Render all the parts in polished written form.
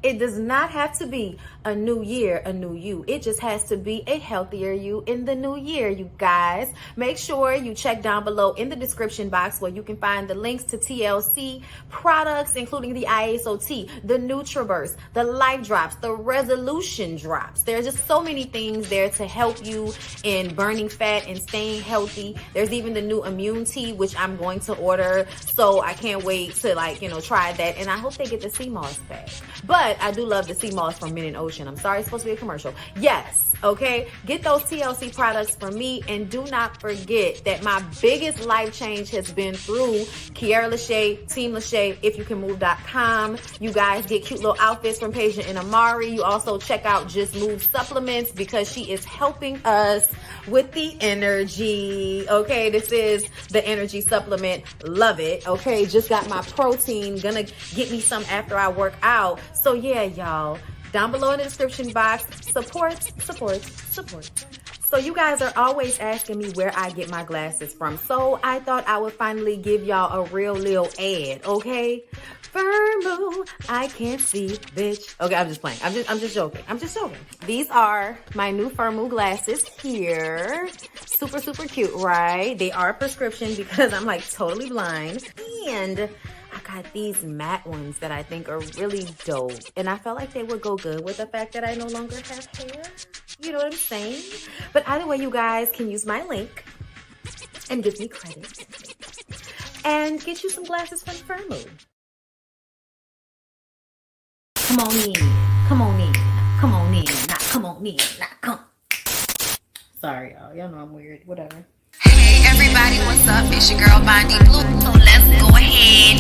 It does not have to be a new year, a new you. It just has to be a healthier you in the new year, you guys. Make sure you check down below in the description box where you can find the links to TLC products, including the ISOT, the Nutraverse, the Life Drops, the Resolution Drops. There's just so many things there to help you in burning fat and staying healthy. There's even the new immune tea, which I'm going to order. So I can't wait to try that. And I hope they get the sea moss back. But I do love the sea moss from Mint and Ocean. I'm sorry, it's supposed to be a commercial. Yes, okay? Get those TLC products from me. And do not forget that my biggest life change has been through Kiara LASHAE, Team LASHAE, ifyoucanmove.com. You guys get cute little outfits from Peja and Amari. You also check out Just Move supplements because she is helping us with the energy. Okay, this is the energy supplement. Love it. Okay, just got my protein. Gonna get me some after I work out. So yeah, y'all, down below in the description box, support. So you guys are always asking me where I get my glasses from. So I thought I would finally give y'all a real little ad, okay? Firmoo, I can't see, bitch. Okay, I'm just playing. I'm just joking. These are my new Firmoo glasses here. Super cute, right? They are prescription because I'm like totally blind. And I got these matte ones that I think are really dope. And I felt like they would go good with the fact that I no longer have hair. You know what I'm saying? But either way, you guys can use my link and give me credit and get you some glasses from Firmoo. Come on in. Sorry, y'all. Y'all know I'm weird. Whatever. Hey everybody, what's up? It's your girl Bondy Blue. So let's go ahead.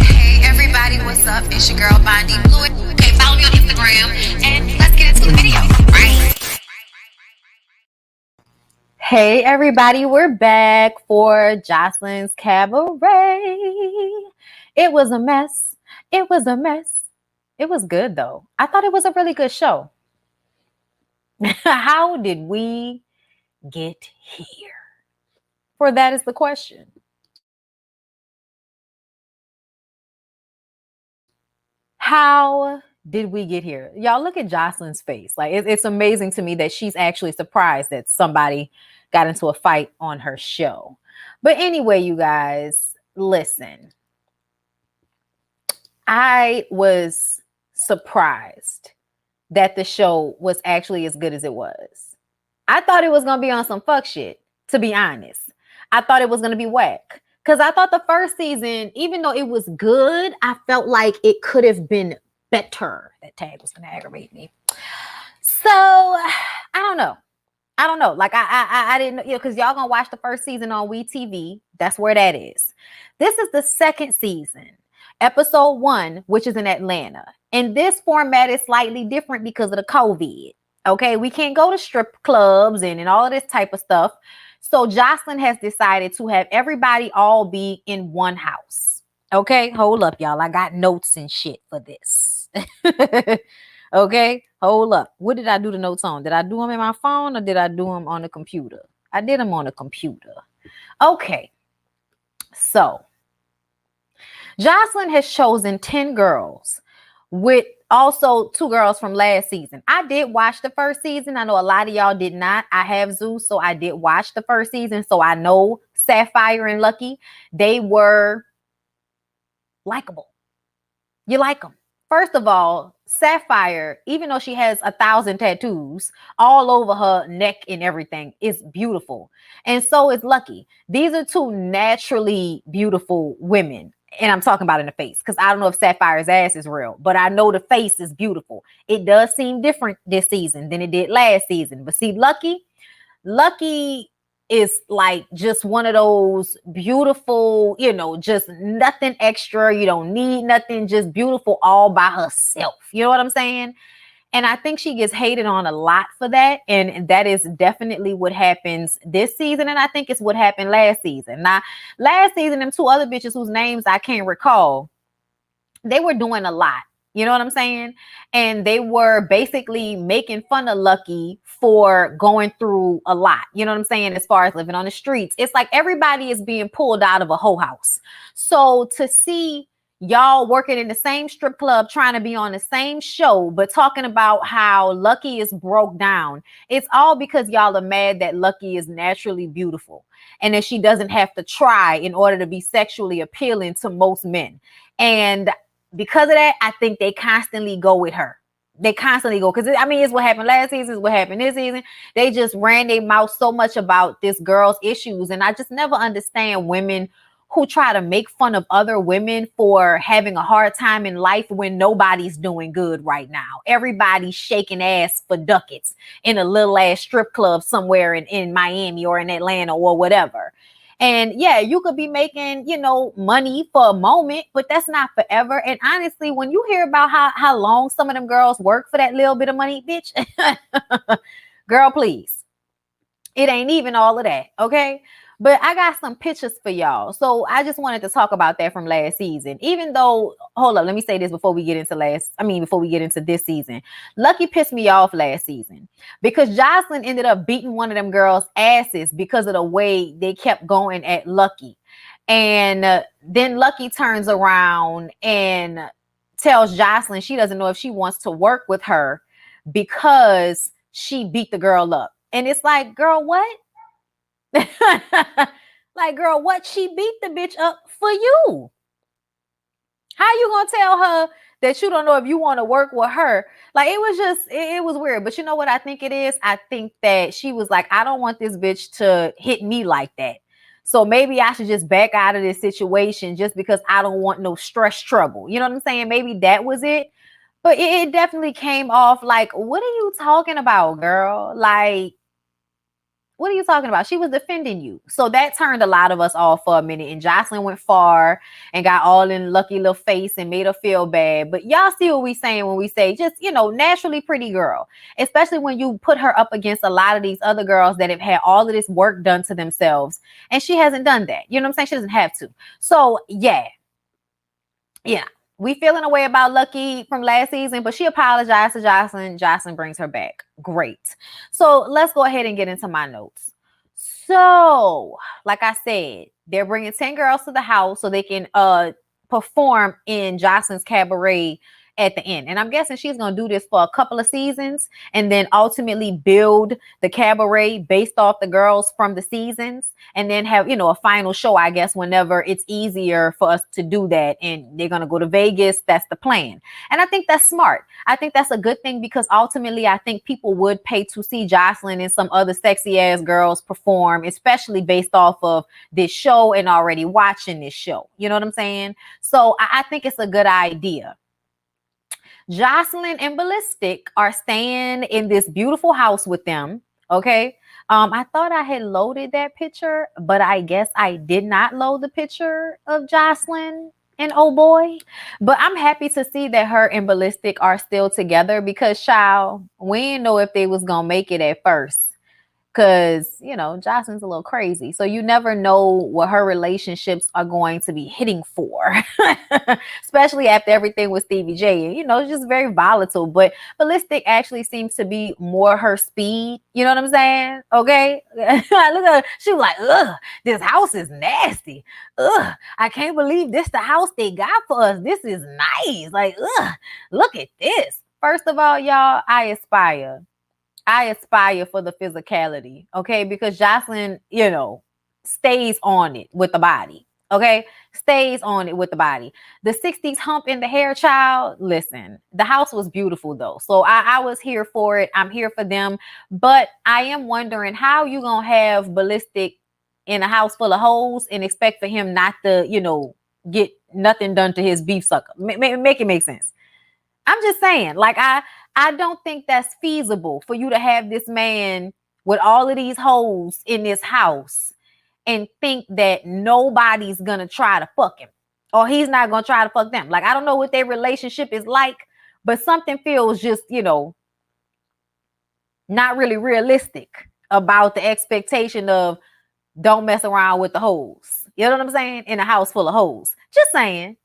Hey everybody, what's up? It's your girl Bondy Blue. Okay, follow me on Instagram and let's get into the video, right? Hey everybody, we're back for Jocelyn's Cabaret. It was a mess. It was good though. I thought it was a really good show. How did we get here? For that is the question. How did we get here? Y'all look at Jocelyn's face. Like it's amazing to me that she's actually surprised that somebody got into a fight on her show. But anyway, you guys, listen. I was surprised that the show was actually as good as it was. I thought it was going to be on some fuck shit, to be honest. I thought it was going to be whack. Because I thought the first season, even though it was good, I felt like it could have been better. That tag was going to aggravate me. So, I don't know. Like, I didn't, because y'all going to watch the first season on WeTV. That's where that is. This is the second season. Episode 1, which is in Atlanta. And this format is slightly different because of the COVID. Okay, we can't go to strip clubs and all of this type of stuff. So Jocelyn has decided to have everybody all be in one house. Okay, hold up, y'all. I got notes and shit for this. Okay, hold up. What did I do the notes on? Did I do them in my phone or did I do them on the computer? I did them on the computer. Okay, so Jocelyn has chosen 10 girls with also 2 girls from last season. I did watch the first season. I know a lot of y'all did not. I have Zeus, so I did watch the first season. So I know Sapphire and Lucky. They were likable. You like them. First of all, Sapphire, even though she has 1,000 tattoos all over her neck and everything, is beautiful. And so is Lucky. These are 2 naturally beautiful women. And I'm talking about in the face because I don't know if Sapphire's ass is real, but I know the face is beautiful. It does seem different this season than it did last season. But see, Lucky is like just one of those beautiful, just nothing extra. You don't need nothing, just beautiful all by herself. You know what I'm saying? And I think she gets hated on a lot for that. And that is definitely what happens this season. And I think it's what happened last season. Now, last season, them 2 other bitches whose names I can't recall, they were doing a lot. You know what I'm saying? And they were basically making fun of Lucky for going through a lot. You know what I'm saying? As far as living on the streets. It's like everybody is being pulled out of a whole house. So to see y'all working in the same strip club, trying to be on the same show, but talking about how Lucky is broke down. It's all because y'all are mad that Lucky is naturally beautiful and that she doesn't have to try in order to be sexually appealing to most men. And because of that, I think they constantly go with her. They constantly go, because I mean, it's what happened last season, it's what happened this season. They just ran their mouth so much about this girl's issues. And I just never understand women who try to make fun of other women for having a hard time in life when nobody's doing good right now. Everybody's shaking ass for ducats in a little ass strip club somewhere in Miami or in Atlanta or whatever. And yeah, you could be making, you know, money for a moment, but that's not forever. And honestly, when you hear about how long some of them girls work for that little bit of money, bitch, girl, please. It ain't even all of that, okay? But I got some pictures for y'all. So I just wanted to talk about that from last season. Even though, hold up, let me say this before we get into before we get into this season. Lucky pissed me off last season because Jocelyn ended up beating one of them girls' asses because of the way they kept going at Lucky. And then Lucky turns around and tells Jocelyn she doesn't know if she wants to work with her because she beat the girl up. And it's like, girl, what? Like, girl, what? She beat the bitch up for you. How you gonna tell her that you don't know if you want to work with her? Like, it was just, it was weird. But you know what I think it is? I think that she was like, I don't want this bitch to hit me like that. So maybe I should just back out of this situation just because I don't want no stress trouble. You know what I'm saying? Maybe that was it. But it definitely came off like, what are you talking about, girl? Like, what are you talking about? She was defending you. So that turned a lot of us off for a minute. And Jocelyn went far and got all in Lucky little face and made her feel bad. But y'all see what we saying when we say just, you know, naturally pretty girl. Especially when you put her up against a lot of these other girls that have had all of this work done to themselves. And she hasn't done that. You know what I'm saying? She doesn't have to. So yeah. Yeah. We feeling a way about Lucky from last season, but she apologized to Jocelyn. Jocelyn brings her back. Great. So let's go ahead and get into my notes. So, like I said, they're bringing 10 girls to the house so they can perform in Jocelyn's cabaret at the end. And I'm guessing she's going to do this for a couple of seasons and then ultimately build the cabaret based off the girls from the seasons and then have, you know, a final show, I guess, whenever it's easier for us to do that. And they're going to go to Vegas. That's the plan. And I think that's smart. I think that's a good thing because ultimately I think people would pay to see Jocelyn and some other sexy ass girls perform, especially based off of this show and already watching this show. You know what I'm saying? So I think it's a good idea. Jocelyn and Ballistic are staying in this beautiful house with them. Okay. I thought I had loaded that picture, but I guess I did not load the picture of Jocelyn and oh boy. But I'm happy to see that her and Ballistic are still together because, child, we didn't know if they was gonna make it at first. Because, you know, Jocelyn's a little crazy. So you never know what her relationships are going to be hitting for. Especially after everything with Stevie J. You know, it's just very volatile. But Ballistic actually seems to be more her speed. You know what I'm saying? Okay? Look at her. She was like, ugh, this house is nasty. Ugh, I can't believe this the house they got for us. This is nice. Like, ugh, look at this. First of all, y'all, I aspire for the physicality, okay? Because Jocelyn, you know, stays on it with the body, okay? Stays on it with the body. The 60s hump in the hair, child, listen, the house was beautiful though. So I was here for it. I'm here for them. But I am wondering how you gonna have Ballistic in a house full of hoes and expect for him not to, you know, get nothing done to his beef sucker. Make it make sense. I'm just saying, like, I don't think that's feasible for you to have this man with all of these hoes in this house and think that nobody's gonna try to fuck him or he's not gonna try to fuck them. Like, I don't know what their relationship is like, but something feels just, you know, not really realistic about the expectation of don't mess around with the hoes. You know what I'm saying? In a house full of hoes. Just saying.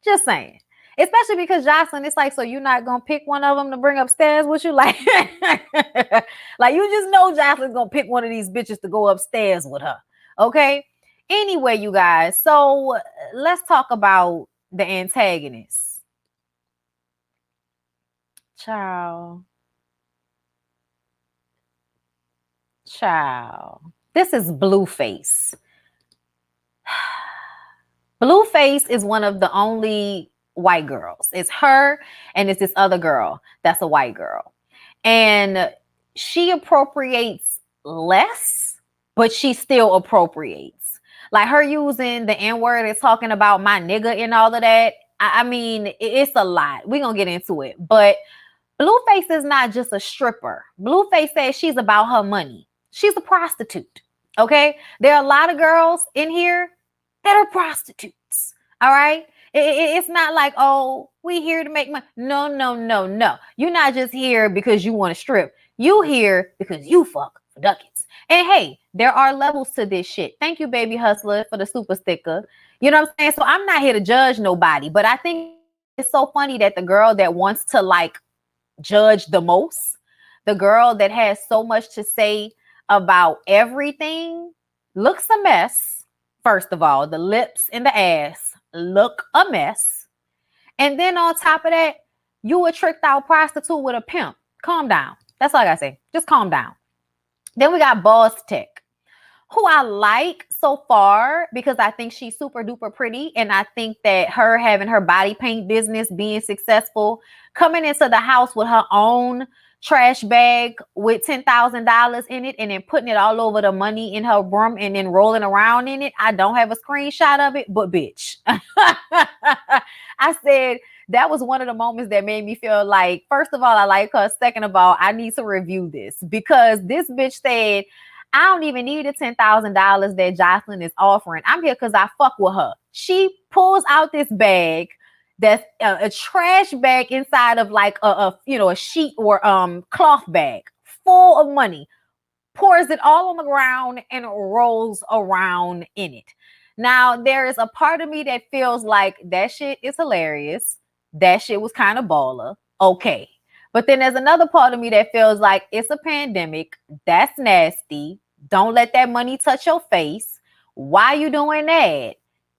Just saying. Especially because Jocelyn, it's like, so you're not gonna pick one of them to bring upstairs with you? Like, like you just know Jocelyn's gonna pick one of these bitches to go upstairs with her. Okay. Anyway, you guys, so let's talk about the antagonists. Ciao. Ciao. This is Blueface. Blueface is one of the only white girls. It's her and it's this other girl that's a white girl. And she appropriates less, but she still appropriates. Like her using the N-word and talking about my nigga and all of that. I mean, it's a lot. We're going to get into it. But Blueface is not just a stripper. Blueface says she's about her money. She's a prostitute. Okay? There are a lot of girls in here that are prostitutes. All right? It's not like, oh, we here to make money. No, no, no, no. You're not just here because you want to strip. You here because you fuck for ducats. And hey, there are levels to this shit. Thank you, Baby Hustler, for the super sticker. You know what I'm saying? So I'm not here to judge nobody, but I think it's so funny that the girl that wants to like judge the most, the girl that has so much to say about everything, looks a mess. First of all, the lips and the ass look a mess. And then on top of that, you a tricked out prostitute with a pimp. Calm down. That's all I gotta say. Just calm down. Then we got Bosstech, who I like so far because I think she's super duper pretty. And I think that her having her body paint business, being successful, coming into the house with her own trash bag with $10,000 in it and then putting it all over the money in her room and then rolling around in it. I don't have a screenshot of it, but bitch. I said that was one of the moments that made me feel like, first of all, I like her. Second of all, I need to review this because this bitch said, I don't even need the $10,000 that Jocelyn is offering. I'm here because I fuck with her. She pulls out this bag that's a trash bag inside of like a sheet or cloth bag full of money, pours it all on the ground and rolls around in it. Now, there is a part of me that feels like that shit is hilarious. That shit was kind of baller. Okay. But then there's another part of me that feels like it's a pandemic. That's nasty. Don't let that money touch your face. Why you doing that?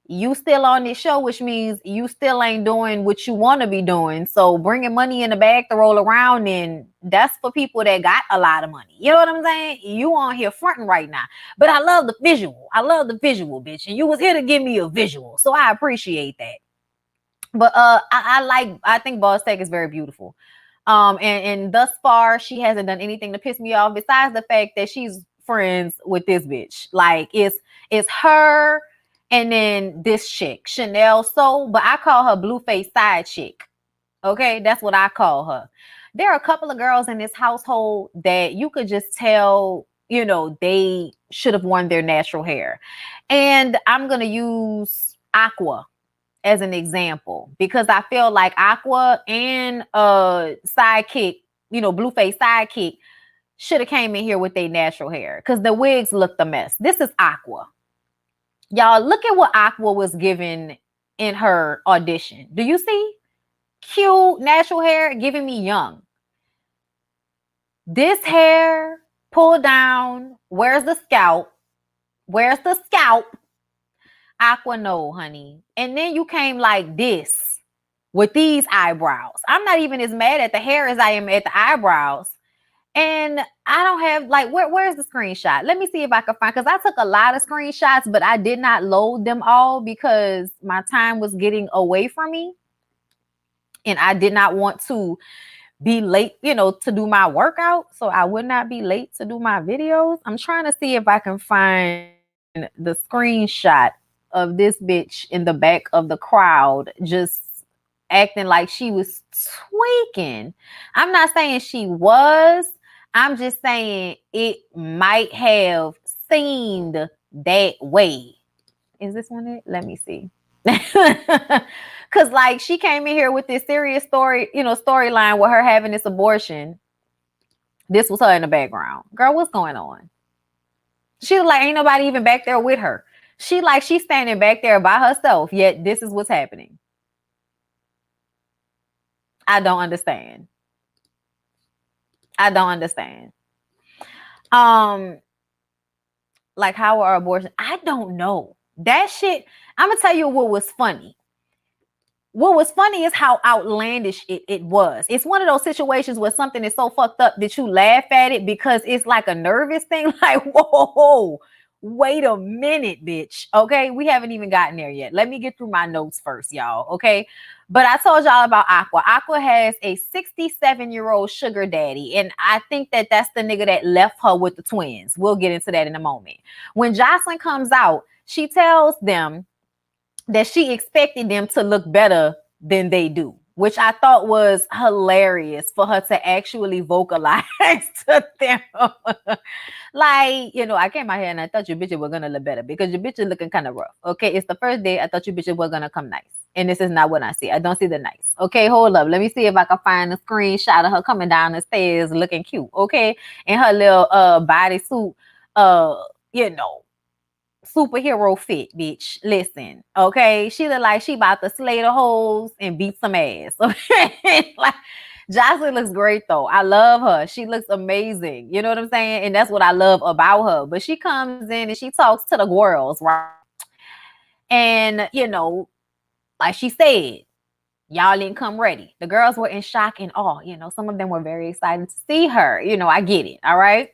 You still on this show, which means you still ain't doing what you want to be doing. So bringing money in the bag to roll around in, that's for people that got a lot of money. You know what I'm saying? You on here fronting right now. But I love the visual. I love the visual, bitch. And you was here to give me a visual. So I appreciate that. But I think Bosstech is very beautiful. And thus far, she hasn't done anything to piss me off besides the fact that she's friends with this bitch. Like it's her and then this chick, Chanel Soul, but I call her Blueface side chick. Okay, that's what I call her. There are a couple of girls in this household that you could just tell, you know, they should have worn their natural hair. And I'm going to use Aqua as an example because I feel like Aqua and sidekick, Blueface sidekick should have came in here with their natural hair because the wigs looked a mess. This is Aqua. Y'all, look at what Aqua was given in her audition. Do you see? Cute, natural hair, giving me young. This hair pulled down. Where's the scalp? Where's the scalp? Aqua, no, honey. And then you came like this with these eyebrows. I'm not even as mad at the hair as I am at the eyebrows. And I don't have like, where's the screenshot? Let me see if I can find, because I took a lot of screenshots, but I did not load them all because my time was getting away from me. And I did not want to be late, to do my workout. So I would not be late to do my videos. I'm trying to see if I can find the screenshot of this bitch in the back of the crowd, just acting like she was tweaking. I'm not saying she was. I'm just saying it might have seemed that way. Is this one it? Let me see. Because like she came in here with this serious story, storyline with her having this abortion. This was her in the background. Girl, what's going on? She was like, ain't nobody even back there with her. She's standing back there by herself, yet this is what's happening. I don't understand. Like how are abortions? I don't know. That shit, I'm gonna tell you what was funny. what was funny is how outlandish it was. It's one of those situations where something is so fucked up that you laugh at it because it's like a nervous thing. Like, whoa, wait a minute, bitch. Okay, we haven't even gotten there yet. Let me get through my notes first, y'all. Okay, but I told y'all about Aqua. Aqua has a 67-year-old sugar daddy, and I think that that's the nigga that left her with the twins. We'll get into that in a moment. When Jocelyn comes out, she tells them that she expected them to look better than they do, which I thought was hilarious for her to actually vocalize to them. Like, you know, I came out here and I thought you bitches were gonna look better because your bitch is looking kind of rough. Okay, it's the first day. I thought you bitches were gonna come nice. And this is not what I see. I don't see the nice. Okay, hold up. Let me see if I can find a screenshot of her coming down the stairs looking cute. Okay, in her little bodysuit, you know, superhero fit, bitch. Listen, okay. She look like she about to slay the hoes and beat some ass. Okay, like Jocelyn looks great though. I love her. She looks amazing. You know what I'm saying? And that's what I love about her. But she comes in and she talks to the girls, right? And you know, like she said, y'all didn't come ready. The girls were in shock and awe. You know, some of them were very excited to see her. You know, I get it. All right.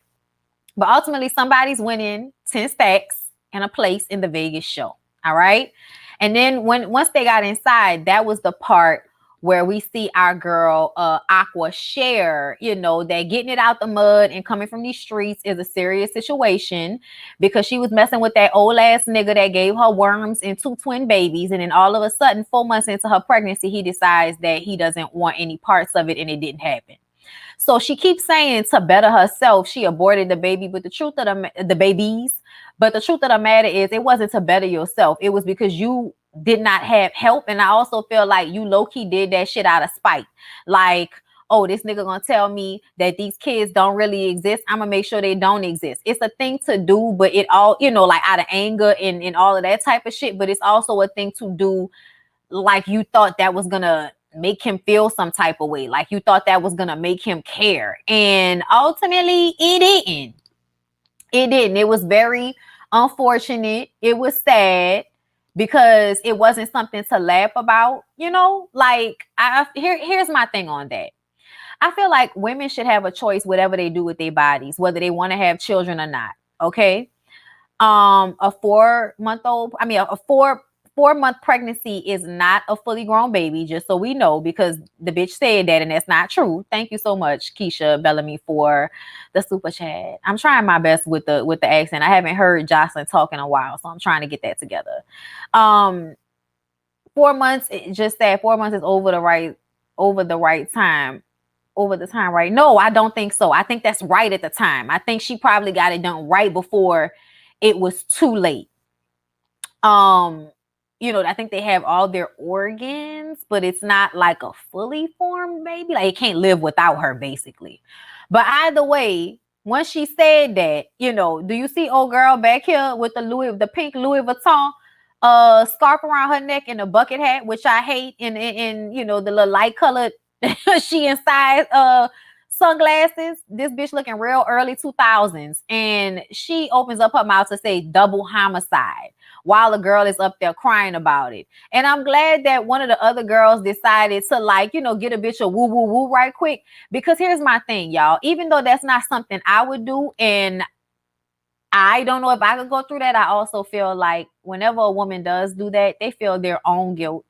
But ultimately, somebody's winning 10 stacks and a place in the Vegas show. All right. And then once they got inside, that was the part where we see our girl Aqua share, you know, that getting it out the mud and coming from these streets is a serious situation because she was messing with that old ass nigga that gave her worms and 2 twin babies. And then all of a sudden, 4 months into her pregnancy, he decides that he doesn't want any parts of it and it didn't happen. So she keeps saying to better herself, she aborted the baby, but the truth of the babies. But the truth of the matter is it wasn't to better yourself. It was because you did not have help. And I also feel like you low-key did that shit out of spite. Like, oh, this nigga gonna tell me that these kids don't really exist. I'm gonna make sure they don't exist. It's a thing to do, but it all, you know, like out of anger and all of that type of shit. But it's also a thing to do like you thought that was gonna make him feel some type of way. Like you thought that was gonna make him care. And ultimately it didn't. It didn't. It was very unfortunate. It was sad because it wasn't something to laugh about, you know? Like here's my thing on that. I feel like women should have a choice whatever they do with their bodies, whether they want to have children or not. Okay. A 4-month pregnancy is not a fully grown baby, just so we know, because the bitch said that and that's not true. Thank you so much, Keisha Bellamy, for the super chat. I'm trying my best with the accent. I haven't heard Jocelyn talk in a while, so I'm trying to get that together. 4 months, just that 4 months is over the right time. Over the time, right? No, I don't think so. I think that's right at the time. I think she probably got it done right before it was too late. You know, I think they have all their organs, but it's not like a fully formed baby. Like it can't live without her, basically. But either way, once she said that, you know, do you see old girl back here with the pink Louis Vuitton scarf around her neck and a bucket hat, which I hate, and you know, the little light colored she inside sunglasses. This bitch looking real early 2000s, and she opens up her mouth to say double homicide while the girl is up there crying about it. And I'm glad that one of the other girls decided to, like, you know, get a bitch a woo woo woo right quick, because here's my thing, y'all. Even though that's not something I would do, and I don't know if I could go through that, I also feel like whenever a woman does do that, they feel their own guilt.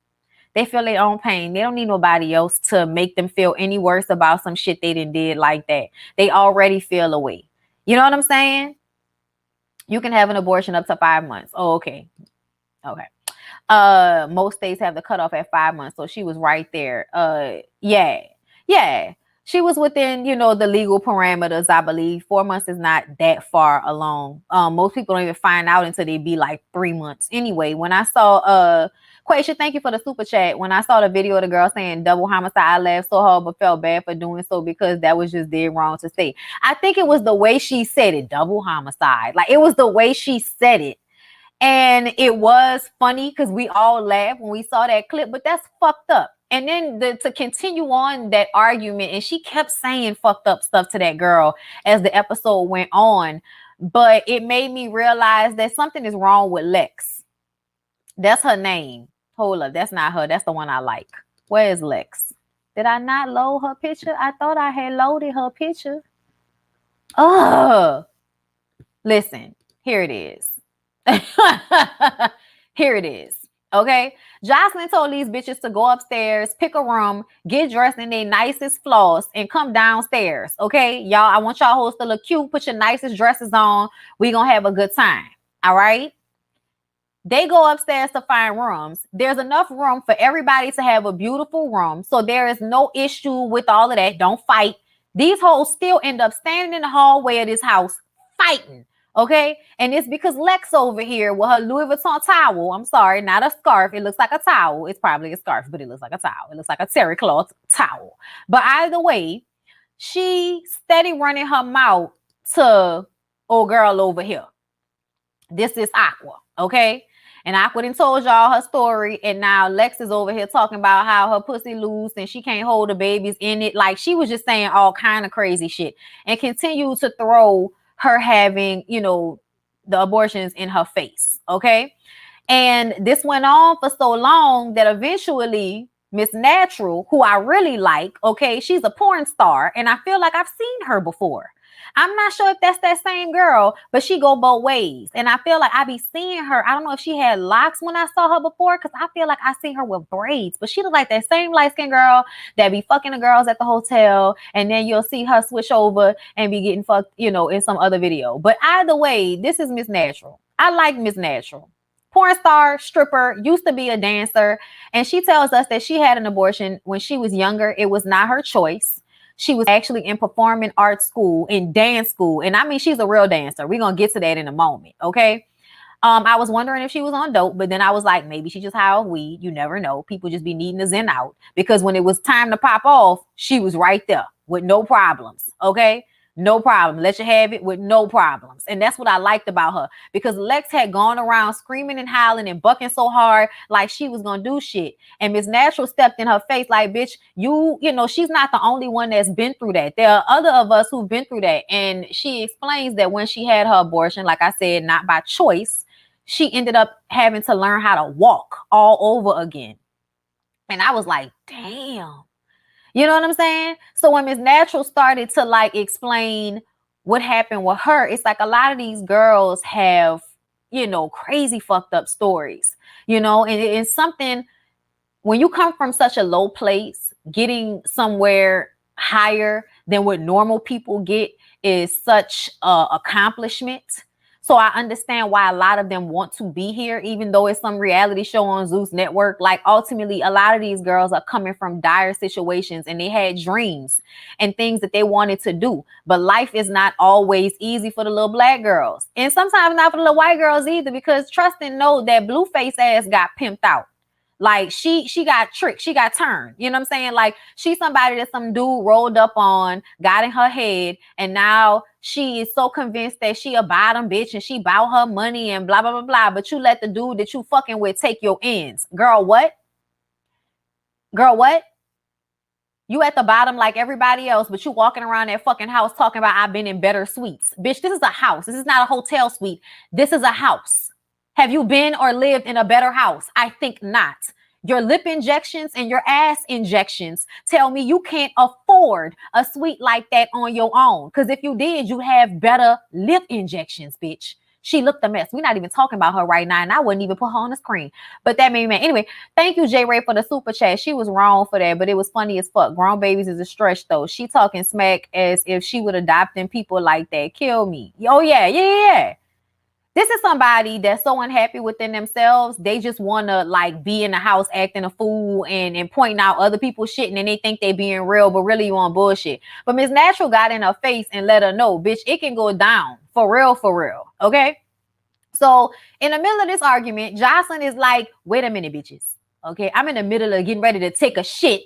They feel their own pain. They don't need nobody else to make them feel any worse about some shit they did like that. They already feel away. You know what I'm saying? You can have an abortion up to 5 months. Oh, okay. Okay. Most states have the cutoff at 5 months. So she was right there. Yeah. She was within, you know, the legal parameters, I believe. 4 months is not that far along. Most people don't even find out until they be like 3 months. Anyway, when I saw Quaisha, thank you for the super chat. When I saw the video of the girl saying double homicide, I laughed so hard but felt bad for doing so because that was just dead wrong to say. I think it was the way she said it, double homicide. Like it was the way she said it. And it was funny because we all laughed when we saw that clip, but that's fucked up. And then to continue on that argument, and she kept saying fucked up stuff to that girl as the episode went on, but it made me realize that something is wrong with Lex. That's her name. Hold up. That's not her. That's the one I like. Where is Lex? Did I not load her picture? I thought I had loaded her picture. Oh, listen. Here it is. Here it is. Okay. Jocelyn told these bitches to go upstairs, pick a room, get dressed in their nicest floss, and come downstairs. Okay. Y'all, I want y'all hoes to look cute. Put your nicest dresses on. We gonna have a good time. All right. They go upstairs to find rooms. There's enough room for everybody to have a beautiful room. So there is no issue with all of that. Don't fight. These hoes still end up standing in the hallway of this house fighting. Okay. And it's because Lex over here with her Louis Vuitton towel. I'm sorry, not a scarf. It looks like a towel. It's probably a scarf, but it looks like a towel. It looks like a terry cloth towel. But either way, she steady running her mouth to old girl over here. This is Aqua. Okay. And Aqua done told y'all her story, and now Lex is over here talking about how her pussy loose and she can't hold the babies in it. Like, she was just saying all kind of crazy shit and continue to throw her having, you know, the abortions in her face. Okay. And this went on for so long that eventually Miss Natural, who I really like, okay, she's a porn star, and I feel like I've seen her before. I'm not sure if that's that same girl, but she go both ways. And I feel like I be seeing her. I don't know if she had locks when I saw her before, because I feel like I seen her with braids. But she look like that same light-skinned girl that be fucking the girls at the hotel. And then you'll see her switch over and be getting fucked, you know, in some other video. But either way, this is Miss Natural. I like Miss Natural. Porn star, stripper, used to be a dancer. And she tells us that she had an abortion when she was younger. It was not her choice. She was actually in performing arts school, in dance school. And I mean, she's a real dancer. We're going to get to that in a moment. Okay. I was wondering if she was on dope, but then I was like, maybe she just high off weed. You never know. People just be needing to zen out, because when it was time to pop off, she was right there with no problems. Okay. No problem. Let you have it with no problems. And that's what I liked about her, because Lex had gone around screaming and howling and bucking so hard like she was going to do shit. And Miss Natural stepped in her face like, bitch, you know, she's not the only one that's been through that. There are other of us who've been through that. And she explains that when she had her abortion, like I said, not by choice, she ended up having to learn how to walk all over again. And I was like, damn. You know what I'm saying? So when Miss Natural started to like explain what happened with her, it's like a lot of these girls have, you know, crazy fucked up stories, you know, and it's something, when you come from such a low place, getting somewhere higher than what normal people get is such a accomplishment. So I understand why a lot of them want to be here, even though it's some reality show on Zeus Network. Like, ultimately, a lot of these girls are coming from dire situations, and they had dreams and things that they wanted to do. But life is not always easy for the little black girls, and sometimes not for the little white girls either, because trust and know that Blueface ass got pimped out. Like, she got tricked. She got turned. You know what I'm saying? Like, she's somebody that some dude rolled up on, got in her head, and now she is so convinced that she a bottom bitch and she bout her money and blah, blah, blah, blah. But you let the dude that you fucking with take your ends. Girl, what? Girl, what? You at the bottom like everybody else, but you walking around that fucking house talking about I've been in better suites. Bitch, this is a house. This is not a hotel suite. This is a house. Have you been or lived in a better house? I think not. Your lip injections and your ass injections tell me you can't afford a suite like that on your own. Because if you did, you'd have better lip injections, bitch. She looked a mess. We're not even talking about her right now, and I wouldn't even put her on the screen. But that made me mad. Anyway, thank you, J. Ray, for the super chat. She was wrong for that, but it was funny as fuck. Grown babies is a stretch, though. She talking smack as if she would adopt them people like that. Kill me. Oh, yeah. This is somebody that's so unhappy within themselves. They just want to like be in the house acting a fool and pointing out other people's shit, and then they think they being real, but really you on bullshit. But Miss Natural got in her face and let her know, bitch, it can go down for real. Okay. So in the middle of this argument, Jocelyn is like, wait a minute, bitches. Okay. I'm in the middle of getting ready to take a shit,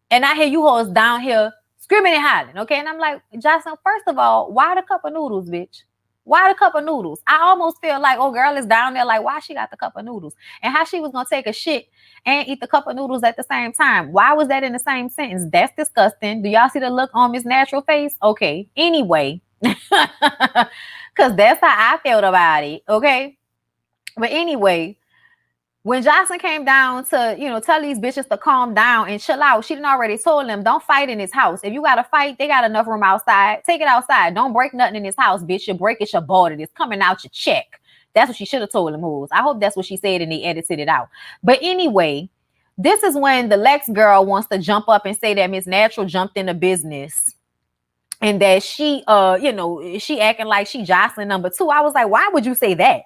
and I hear you hoes down here screaming and hollering. Okay. And I'm like, Jocelyn, first of all, why the cup of noodles, bitch? Why the cup of noodles? I almost feel like, oh, girl is down there like, why she got the cup of noodles? And how she was going to take a shit and eat the cup of noodles at the same time. Why was that in the same sentence? That's disgusting. Do y'all see the look on Miss Natural face? Okay. Anyway, because that's how I felt about it. Okay. But anyway, When Jocelyn came down to, tell these bitches to calm down and chill out, she done already told them, don't fight in his house. If you got to fight, they got enough room outside. Take it outside. Don't break nothing in his house, bitch. You break it, you bought it. It's coming out your check. That's what she should have told them hoes. I hope that's what she said and they edited it out. But anyway, this is when the Lex girl wants to jump up and say that Miss Natural jumped into business and that she, she acting like she Jocelyn number 2. I was like, why would you say that?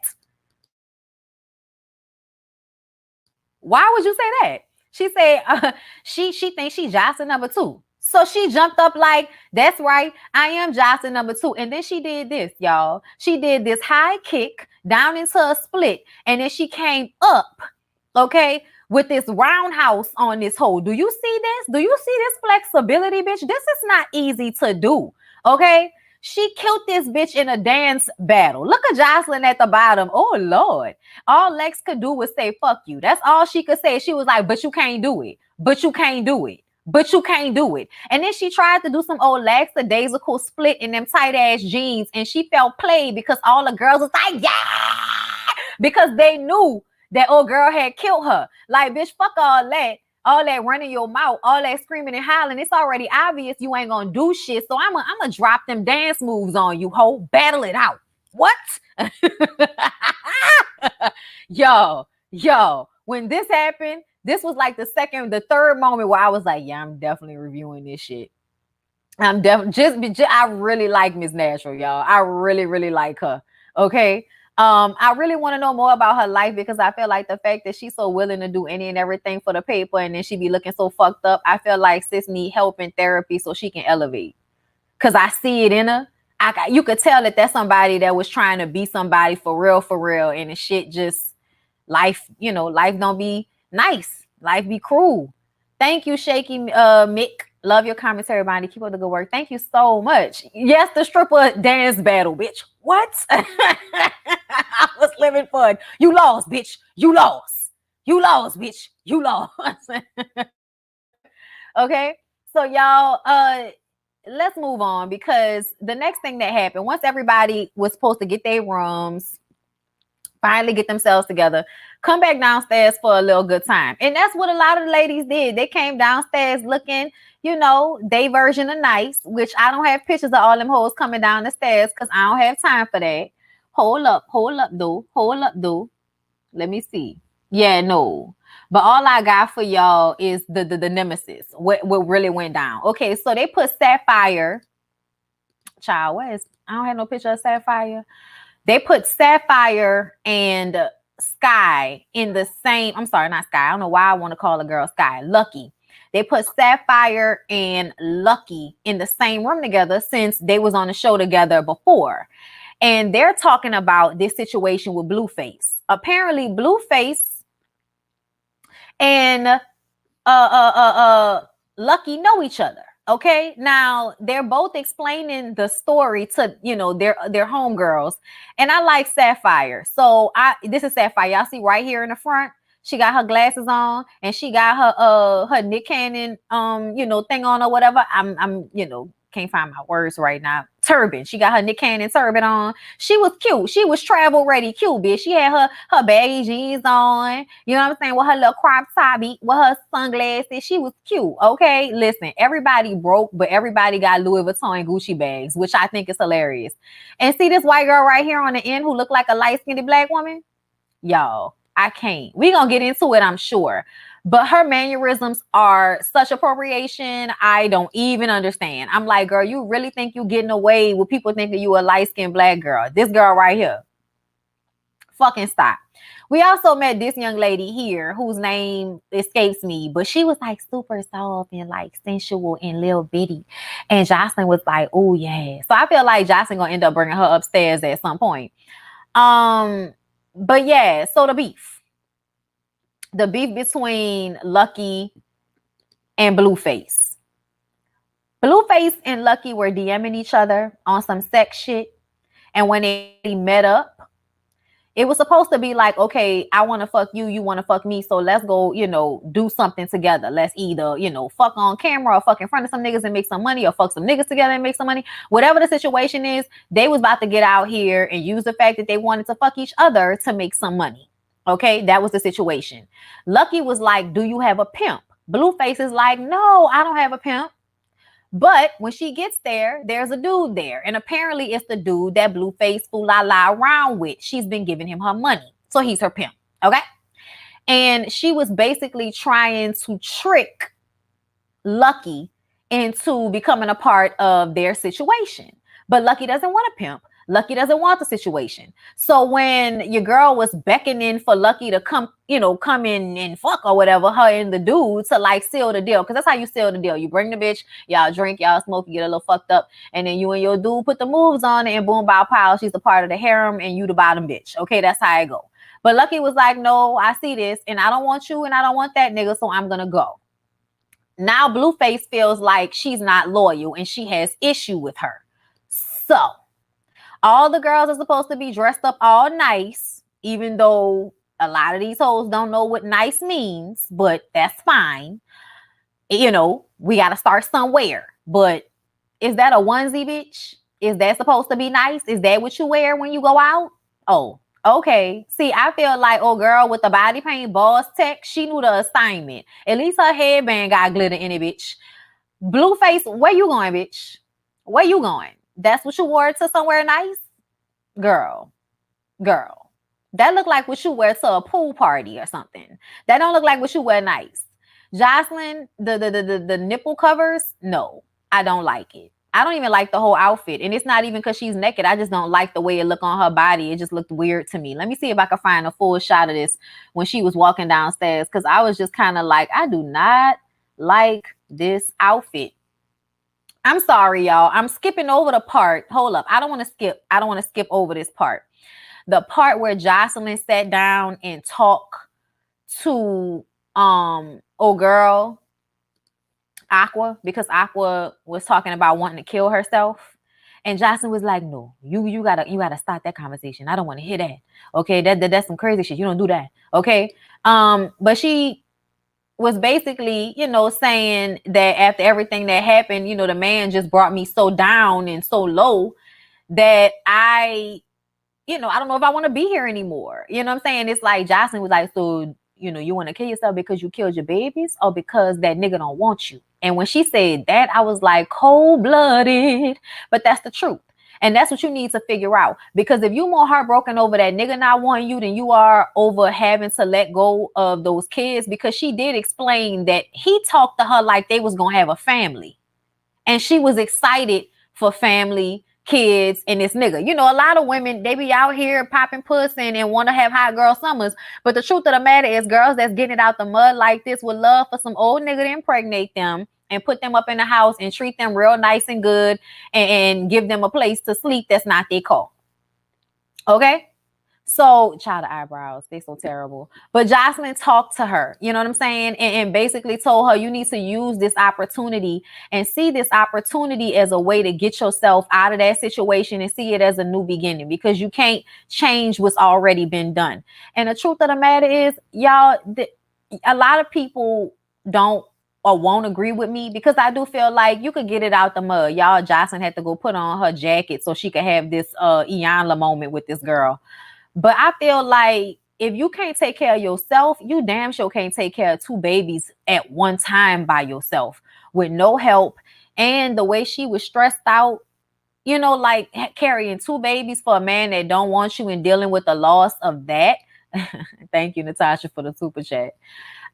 Why would you say that? She said she thinks she Jocelyn number 2. So she jumped up like, that's right, I am Jocelyn number 2. And then she did this, y'all. She did this high kick down into a split. And then she came up, okay, with this roundhouse on this hole. Do you see this? Do you see this flexibility, bitch? This is not easy to do, okay? She killed this bitch in a dance battle. Look at Jocelyn at the bottom. Oh, Lord. All Lex could do was say, fuck you. That's all she could say. She was like, but you can't do it. But you can't do it. But you can't do it. And then she tried to do some old lackadaisical split in them tight ass jeans. And she felt played because all the girls was like, yeah, because they knew that old girl had killed her. Like, bitch, fuck all that running your mouth, all that screaming and howling. It's already obvious you ain't gonna do shit. So I'm gonna drop them dance moves on you, ho. Battle it out. What? Yo, when this happened, this was like the third moment where I was like, yeah, I'm definitely reviewing this shit. I'm definitely I really like Miss Natural, y'all. I really, really like her. Okay. I really want to know more about her life because I feel like the fact that she's so willing to do any and everything for the paper and then she be looking so fucked up, I feel like sis need help in therapy so she can elevate. Because I see it in her. You could tell that that's somebody that was trying to be somebody for real, and the shit just, life don't be nice. Life be cruel. Thank you, Shaky Mick. Love your commentary, Bonnie. Keep up the good work. Thank you so much. Yes, the stripper dance battle, bitch. What? I was living fun. You lost, bitch. You lost. You lost, bitch. You lost. Okay. So y'all, let's move on because the next thing that happened, once everybody was supposed to get their rooms, finally get themselves together, come back downstairs for a little good time. And that's what a lot of the ladies did. They came downstairs looking, they version of nice, which I don't have pictures of all them hoes coming down the stairs because I don't have time for that. Hold up, though. Let me see. Yeah, no. But all I got for y'all is the nemesis. What really went down. Okay, so they put Sapphire. Child, I don't have no picture of Sapphire. They put Sapphire and Sky in the same. I'm sorry, not Sky. I don't know why I want to call a girl Sky. Lucky. They put Sapphire and Lucky in the same room together since they was on the show together before. And they're talking about this situation with Blueface. Apparently, Blueface and Lucky know each other. Okay, now they're both explaining the story to their homegirls, and I like Sapphire. So this is Sapphire. Y'all see right here in the front. She got her glasses on, and she got her Nick Cannon thing on or whatever. I'm can't find my words right now. Turban. She got her Nick Cannon turban on. She was cute. She was travel ready cute, bitch. She had her baggy jeans on. You know what I'm saying? With her little crop top, with her sunglasses. She was cute. Okay, listen. Everybody broke, but everybody got Louis Vuitton and Gucci bags, which I think is hilarious. And see this white girl right here on the end who looked like a light-skinned black woman? Y'all, I can't. We gonna get into it, I'm sure. But her mannerisms are such appropriation. I don't even understand. I'm like, girl, you really think you getting away with people thinking you a light-skinned black girl? This girl right here. Fucking stop. We also met this young lady here whose name escapes me, but she was like super soft and like sensual and little bitty. And Jocelyn was like, oh yeah. So I feel like Jocelyn gonna end up bringing her upstairs at some point. But yeah, so the beef between Lucky and Blueface. Blueface and Lucky were DMing each other on some sex shit. And when they met up, it was supposed to be like, okay, I want to fuck you, you want to fuck me. So let's go, do something together. Let's either, fuck on camera or fuck in front of some niggas and make some money or fuck some niggas together and make some money. Whatever the situation is, they was about to get out here and use the fact that they wanted to fuck each other to make some money. Okay, that was the situation. Lucky was like, do you have a pimp? Blueface is like, no, I don't have a pimp. But when she gets there, there's a dude there. And apparently it's the dude that Blueface fool la la around with. She's been giving him her money. So he's her pimp. Okay. And she was basically trying to trick Lucky into becoming a part of their situation. But Lucky doesn't want a pimp. Lucky doesn't want the situation. So when your girl was beckoning for Lucky to come, come in and fuck or whatever, her and the dude to like seal the deal. Because that's how you seal the deal. You bring the bitch, y'all drink, y'all smoke, you get a little fucked up. And then you and your dude put the moves on it and boom, bow, pow. She's a part of the harem and you the bottom bitch. Okay, that's how it go. But Lucky was like, no, I see this and I don't want you and I don't want that nigga. So I'm going to go. Now Blueface feels like she's not loyal and she has issue with her. So all the girls are supposed to be dressed up all nice, even though a lot of these hoes don't know what nice means, but that's fine. We got to start somewhere. But is that a onesie, bitch? Is that supposed to be nice? Is that what you wear when you go out? Oh, okay. See, I feel like old girl with the body paint Bosstech, she knew the assignment. At least her headband got glitter in it, bitch. Blueface, where you going, bitch? Where you going? That's what you wore to somewhere nice? Girl. That look like what you wear to a pool party or something. That don't look like what you wear nice. Jocelyn, the nipple covers, no, I don't like it. I don't even like the whole outfit. And it's not even because she's naked. I just don't like the way it looked on her body. It just looked weird to me. Let me see if I can find a full shot of this when she was walking downstairs. Because I was just kind of like, I do not like this outfit. I'm sorry, y'all. I'm skipping over the part. Hold up. I don't want to skip over this part. The part where Jocelyn sat down and talked to old girl Aqua, because Aqua was talking about wanting to kill herself. And Jocelyn was like, no, you gotta stop that conversation. I don't want to hear that. Okay, that's some crazy shit. You don't do that. Okay. But she was basically, saying that after everything that happened, the man just brought me so down and so low that I don't know if I want to be here anymore. You know what I'm saying? It's like Jocelyn was like, so, you want to kill yourself because you killed your babies or because that nigga don't want you? And when she said that, I was like, cold-blooded. But that's the truth. And that's what you need to figure out. Because if you're more heartbroken over that nigga not wanting you than you are over having to let go of those kids, because she did explain that he talked to her like they was going to have a family. And she was excited for family, kids, and this nigga. A lot of women, they be out here popping pussy and want to have hot girl summers. But the truth of the matter is girls that's getting it out the mud like this would love for some old nigga to impregnate them and put them up in the house and treat them real nice and good and give them a place to sleep that's not their call. Okay? So, child of eyebrows, they so terrible. But Jocelyn talked to her, you know what I'm saying? And basically told her, you need to use this opportunity and see this opportunity as a way to get yourself out of that situation and see it as a new beginning, because you can't change what's already been done. And the truth of the matter is, y'all, a lot of people don't or won't agree with me, because I do feel like you could get it out the mud. Y'all, Jocelyn had to go put on her jacket so she could have this Iyanla moment with this girl. But I feel like if you can't take care of yourself, you damn sure can't take care of two babies at one time by yourself with no help. And the way she was stressed out, like carrying two babies for a man that don't want you and dealing with the loss of that. Thank you, Natasha, for the super chat.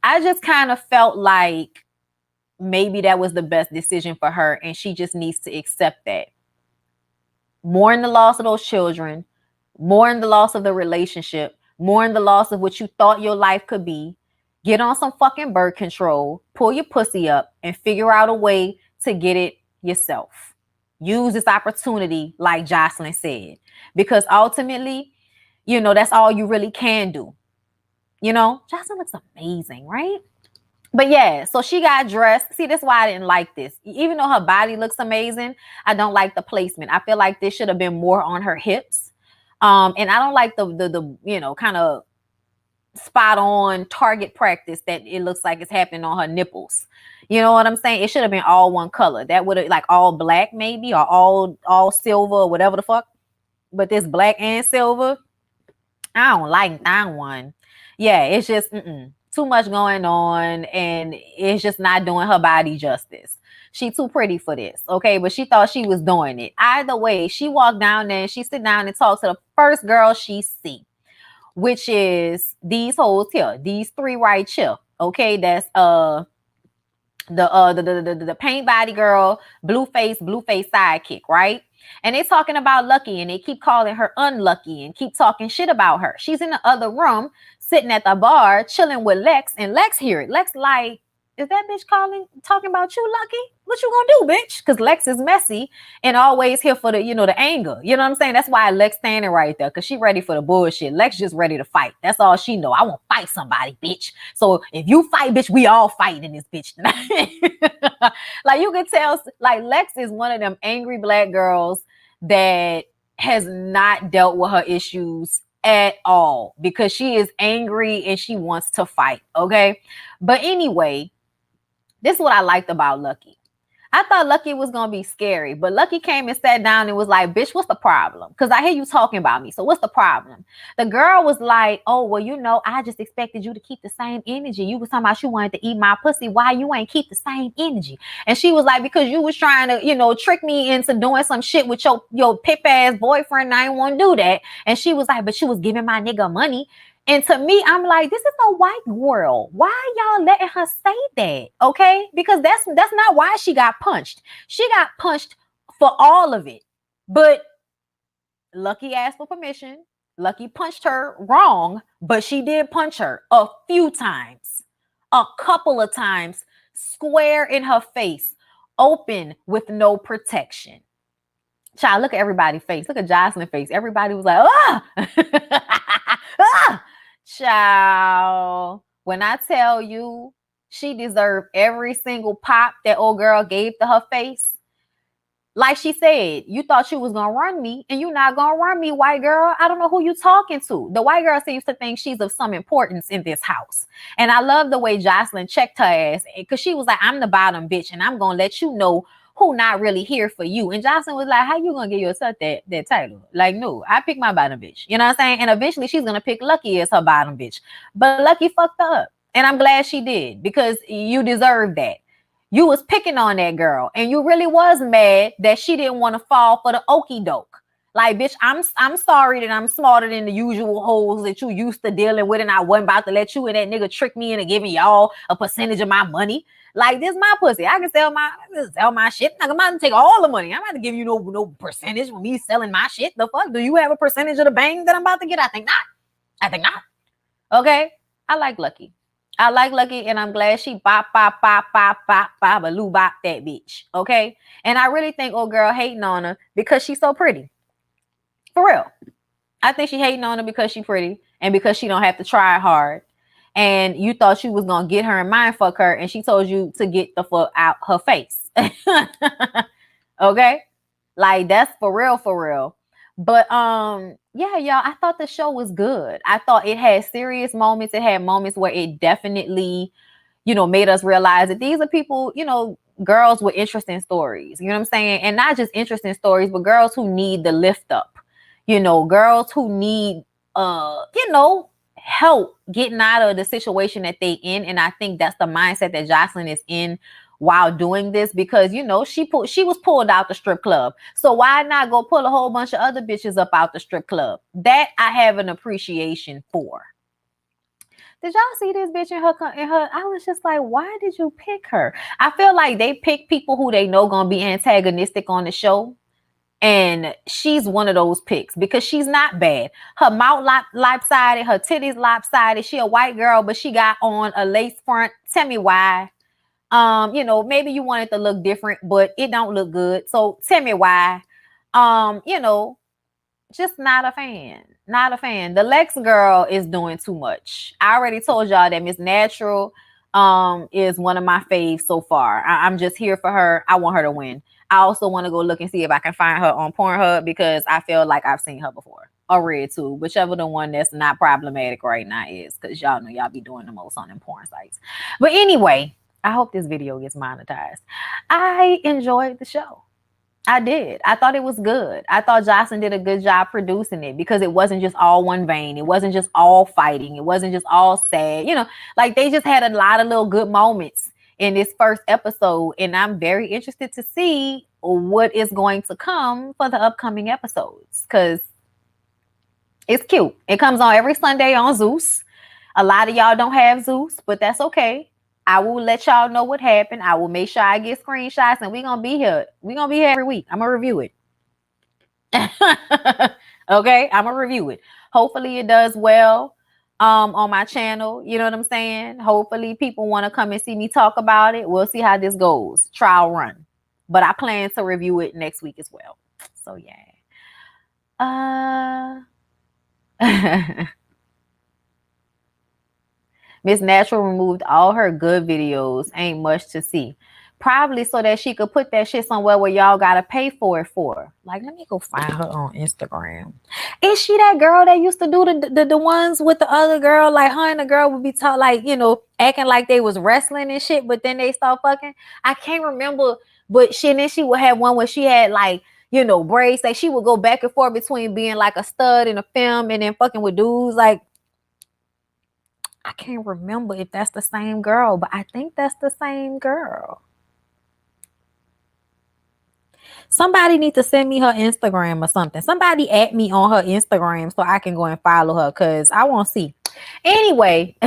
I just kind of felt like maybe that was the best decision for her, and she just needs to accept that. Mourn the loss of those children, mourn the loss of the relationship, mourn the loss of what you thought your life could be. Get on some fucking birth control, pull your pussy up, and figure out a way to get it yourself. Use this opportunity, like Jocelyn said, because ultimately, that's all you really can do. Jocelyn looks amazing, right? But yeah, so she got dressed. See, that's why I didn't like this. Even though her body looks amazing, I don't like the placement. I feel like this should have been more on her hips. And I don't like the kind of spot on target practice that it looks like it's happening on her nipples. You know what I'm saying? It should have been all one color. That would have like all black maybe, or all silver or whatever the fuck. But this black and silver, I don't like that one. Yeah, it's just too much going on, and it's just not doing her body justice. She too pretty for this, okay? But she thought she was doing it. Either way, she walked down there and she sit down and talked to the first girl she see, which is these hoes here, these three right here. Okay, that's the paint body girl, Blueface sidekick, right? And they talking about Lucky, and they keep calling her unlucky and keep talking shit about her. She's in the other room, sitting at the bar, chilling with Lex, and Lex hear it. Lex like, is that bitch talking about you, Lucky? What you gonna do, bitch? Because Lex is messy and always here for the, the anger. You know what I'm saying? That's why Lex standing right there, because she ready for the bullshit. Lex just ready to fight. That's all she know. I want to fight somebody, bitch. So if you fight, bitch, we all fighting in this bitch tonight. Like, you can tell, like, Lex is one of them angry black girls that has not dealt with her issues at all, because she is angry and she wants to fight, okay? But anyway, this is what I liked about Lucky. I thought Lucky was going to be scary, but Lucky came and sat down and was like, bitch, what's the problem? Because I hear you talking about me. So what's the problem? The girl was like, oh, well, I just expected you to keep the same energy. You was talking about you wanted to eat my pussy. Why you ain't keep the same energy? And she was like, because you was trying to, trick me into doing some shit with your pip ass boyfriend. I didn't want to do that. And she was like, but you was giving my nigga money. And to me, I'm like, this is a white girl. Why y'all letting her say that? Okay? Because that's not why she got punched. She got punched for all of it. But Lucky asked for permission. Lucky punched her wrong, but she did punch her a few times. A couple of times, square in her face, open with no protection. Child, look at everybody's face. Look at Jocelyn's face. Everybody was like, ah! Ah! Child, when I tell you she deserved every single pop that old girl gave to her face. Like she said, you thought you was gonna run me, and you not gonna run me, white girl. I don't know who you talking to. The white girl seems to think she's of some importance in this house. And I love the way Jocelyn checked her ass, because she was like, I'm the bottom bitch, and I'm gonna let you know who not really here for you. And Jocelyn was like, how you gonna give yourself that title? Like, no, I pick my bottom bitch. You know what I'm saying? And eventually she's gonna pick Lucky as her bottom bitch. But Lucky fucked up. And I'm glad she did, because you deserve that. You was picking on that girl, and you really was mad that she didn't want to fall for the okie doke. Like, bitch, I'm sorry that I'm smarter than the usual hoes that you used to dealing with, and I wasn't about to let you and that nigga trick me into giving y'all a percentage of my money. Like, this my pussy. I can sell my shit. I'm about to take all the money. I'm not to give you no percentage for me selling my shit. The fuck? Do you have a percentage of the bang that I'm about to get? I think not. Okay? I like Lucky. And I'm glad she bop, a loo bop that bitch. Okay? And I really think old girl hating on her because she's so pretty. For real. I think she hating on her because she's pretty and because she don't have to try hard. And you thought you was gonna get her and mind fuck her, and she told you to get the fuck out her face. Okay? Like, that's for real. But yeah, y'all, I thought the show was good. I thought it had serious moments. It had moments where it definitely, made us realize that these are people, girls with interesting stories. You know what I'm saying? And not just interesting stories, but girls who need the lift up. Girls who need help getting out of the situation that they in. And I think that's the mindset that Jocelyn is in while doing this, because she was pulled out the strip club. So why not go pull a whole bunch of other bitches up out the strip club? That I have an appreciation for. Did y'all see this bitch in her? I was just like, why did you pick her? I feel like they pick people who they know gonna be antagonistic on the show. And she's one of those picks because she's not bad. Her mouth lopsided, her titties lopsided. She a white girl, but she got on a lace front. Tell me why. Maybe you want it to look different, but it don't look good. So tell me why. Just not a fan. Not a fan. The Lex girl is doing too much. I already told y'all that Miss Natural is one of my faves so far. I'm just here for her. I want her to win. I also want to go look and see if I can find her on Pornhub, because I feel like I've seen her before. Or Red too. Whichever the one that's not problematic right now is, because y'all know y'all be doing the most on them porn sites. But anyway, I hope this video gets monetized. I enjoyed the show. I did. I thought it was good. I thought Jocelyn did a good job producing it because it wasn't just all one vein. It wasn't just all fighting. It wasn't just all sad. You know, like they just had a lot of little good moments in this first episode. And I'm very interested to see what is going to come for the upcoming episodes because it's cute. It comes on every Sunday on Zeus. A lot of y'all don't have Zeus, but that's okay. I will let y'all know what happened. I will make sure I get screenshots and we're going to be here. We're going to be here every week. I'm going to review it. Okay? I'm going to review it. Hopefully it does well on my channel. You know what I'm saying? Hopefully people want to come and see me talk about it. We'll see how this goes. Trial run. But I plan to review it next week as well. So, yeah. Miss Natural removed all her good videos. Ain't much to see. Probably so that she could put that shit somewhere where y'all gotta pay for it for. Like, let me go find her on Instagram. Is she that girl that used to do the ones with the other girl? Like her and the girl would be talking, like, you know, acting like they was wrestling and shit, but then they start fucking. I can't remember, but shit. Then she would have one where she had like, you know, braids. Like she would go back and forth between being like a stud in a film and then fucking with dudes. Like, I can't remember if that's the same girl, but I think that's the same girl. Somebody needs to send me her Instagram or something. Somebody add me on her Instagram so I can go and follow her because I want to see. Anyway.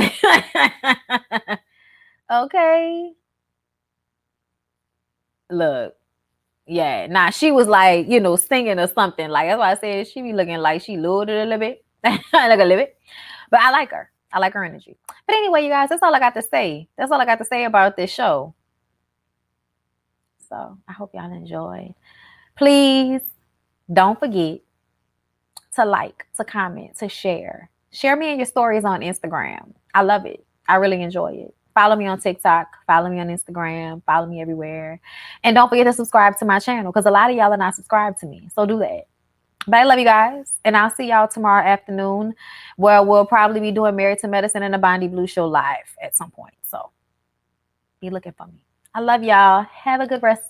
Okay. Look. Yeah. Nah, she was like, you know, singing or something. Like, that's why I said she be looking like she loaded a little bit. Like a little bit. But I like her. I like her energy. But anyway, you guys, that's all I got to say. That's all I got to say about this show. So I hope y'all enjoyed. Please don't forget to like, to comment, to share. Share me in your stories on Instagram. I love it. I really enjoy it. Follow me on TikTok. Follow me on Instagram. Follow me everywhere. And don't forget to subscribe to my channel because a lot of y'all are not subscribed to me. So do that. But I love you guys. And I'll see y'all tomorrow afternoon where we'll probably be doing Married to Medicine and the Bondi Blue Show live at some point. So be looking for me. I love y'all. Have a good rest.